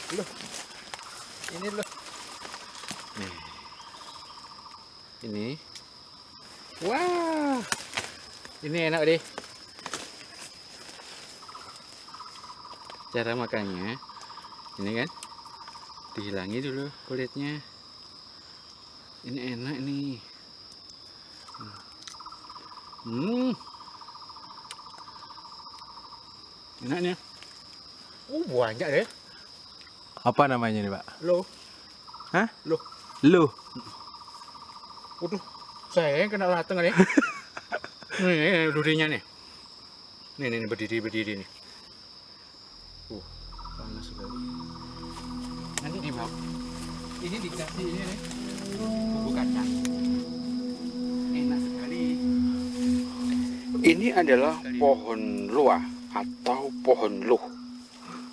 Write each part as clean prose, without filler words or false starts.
Loh, ini loh. Nih. Ini. Wah. Ini enak deh. Cara makannya ini kan dihilangi dulu kulitnya. Ini enak nih. Enaknya. Banyak deh. Apa namanya nih, Pak? Loh. Hah? Loh. Loh. Waduh, saya yang kena lateng nih. Nih, durinya nih. Nih, berdiri nih. Panas sekali. Nanti dibawa. Ini dikasih ini nih. Bumbu kacang. Enak sekali. Ini adalah pohon luah atau pohon luh.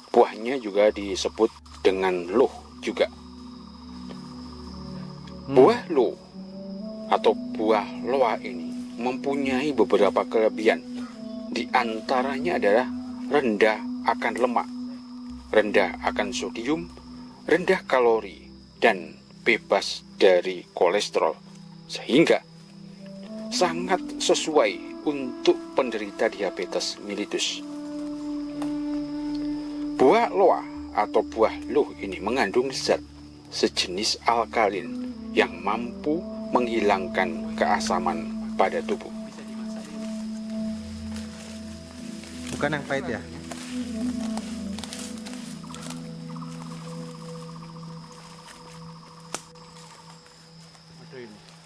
Buahnya juga disebut dengan luh juga. Buah luh atau buah loa ini mempunyai beberapa kelebihan. Di antaranya adalah rendah akan lemak, rendah akan sodium, rendah kalori, dan bebas dari kolesterol, sehingga sangat sesuai untuk penderita diabetes mellitus. Buah loa atau buah luh ini mengandung zat sejenis alkalin yang mampu menghilangkan keasaman pada tubuh. Bukan yang pahit ya?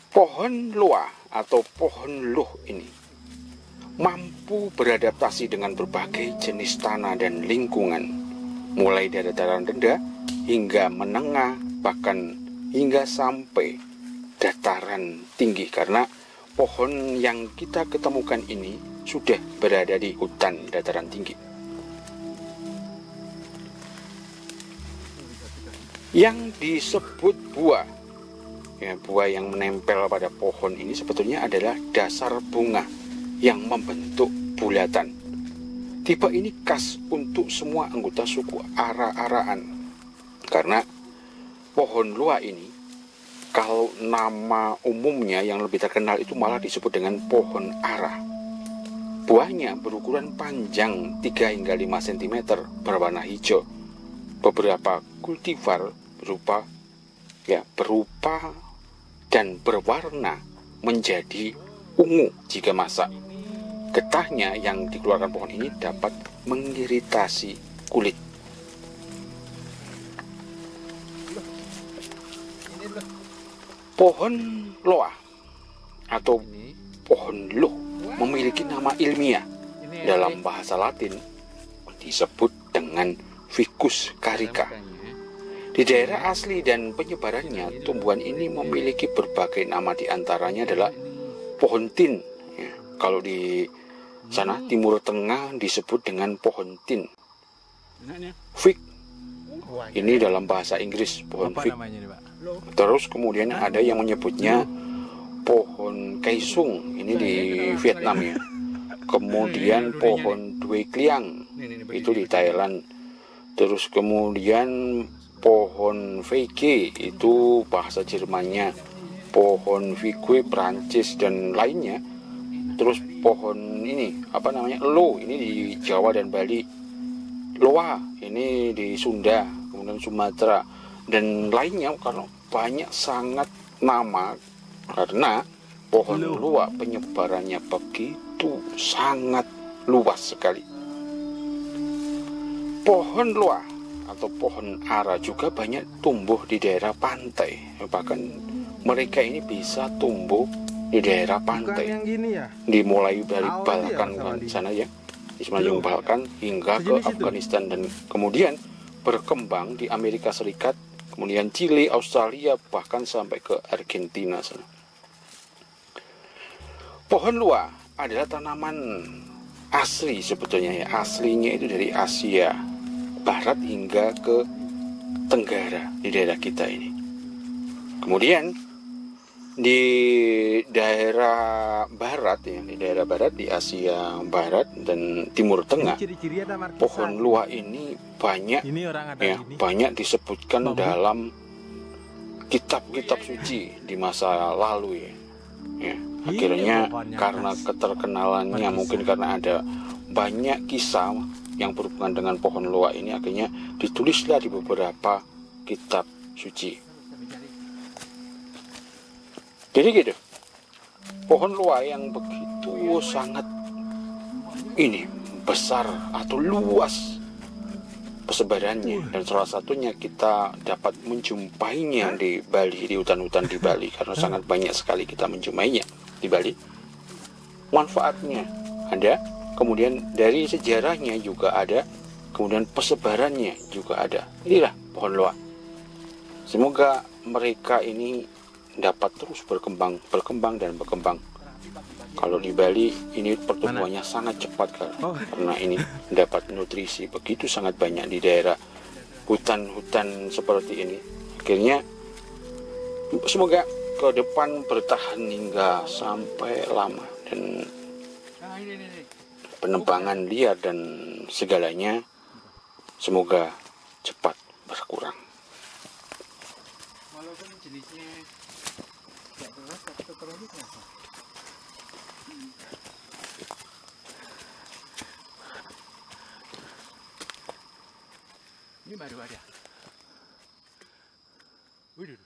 Pohon loa atau pohon luh ini mampu beradaptasi dengan berbagai jenis tanah dan lingkungan, mulai dari dataran rendah hingga menengah, bahkan hingga sampai dataran tinggi, karena pohon yang kita ketemukan ini sudah berada di hutan dataran tinggi. Yang disebut buah, ya, buah yang menempel pada pohon ini sebetulnya adalah dasar bunga yang membentuk bulatan. Tipe ini khas untuk semua anggota suku ara-araan, karena pohon luah ini, kalau nama umumnya yang lebih terkenal itu malah disebut dengan pohon ara. Buahnya berukuran panjang 3 hingga 5 cm, berwarna hijau. Beberapa kultivar berupa dan berwarna menjadi ungu jika masak. Getahnya yang dikeluarkan pohon ini dapat mengiritasi kulit. Pohon loa atau pohon luh memiliki nama ilmiah. Dalam bahasa Latin disebut dengan Ficus carica. Di daerah asli dan penyebarannya, tumbuhan ini memiliki berbagai nama, diantaranya adalah pohon tin. Ya, kalau di sana Timur Tengah disebut dengan pohon tin. Fig, ini dalam bahasa Inggris pohon fig. Terus kemudian ada yang menyebutnya pohon kaisung, ini di Vietnam ya. Kemudian pohon due kliang, itu di Thailand. Terus kemudian pohon Feige, itu bahasa Jermannya. Pohon Vigue Prancis dan lainnya. Terus pohon ini lo, ini di Jawa dan Bali. Loa ini di Sunda, kemudian Sumatera dan lainnya, karena banyak sangat nama, karena pohon loa penyebarannya begitu sangat luas sekali. Pohon loa atau pohon ara juga banyak tumbuh di daerah pantai, bahkan mereka ini bisa tumbuh di daerah pantai. Yang gini ya? Dimulai dari Balkan di sana ya, di semenanjung Balkan hingga ke Afghanistan, dan kemudian berkembang di Amerika Serikat, kemudian Chili, Australia, bahkan sampai ke Argentina sana. Pohon loa adalah tanaman asli sebetulnya ya, aslinya itu dari Asia Barat hingga ke Tenggara di daerah kita ini. Kemudian di daerah barat ya, di daerah barat di Asia Barat dan Timur Tengah, Ciri-ciri ada markisa. pohon luwak ini banyak Ini orang ada ya, gini. banyak disebutkan Bambu. dalam kitab-kitab suci di masa lalu ya. Ya, akhirnya pohonnya karena khas. keterkenalannya Markisa. mungkin karena ada banyak kisah yang berhubungan dengan pohon luwak ini, akhirnya ditulislah di beberapa kitab suci. Jadi gitu, pohon luwak yang begitu sangat ini besar atau luas persebarannya, dan salah satunya kita dapat menjumpainya di Bali, di hutan-hutan di Bali, karena sangat banyak sekali kita menjumpainya di Bali. Manfaatnya ada, kemudian dari sejarahnya juga ada, kemudian persebarannya juga ada. Inilah pohon luwak. Semoga mereka ini dapat terus berkembang dan berkembang. Kalau di Bali ini pertumbuhannya sangat cepat karena ini dapat nutrisi begitu sangat banyak di daerah hutan-hutan seperti ini. Akhirnya semoga ke depan bertahan hingga sampai lama, dan penebangan liar dan segalanya semoga cepat berkurang. Walaupun jenisnya tidak keras, tapi keterangannya kerasa. Ini baru ada. Wih,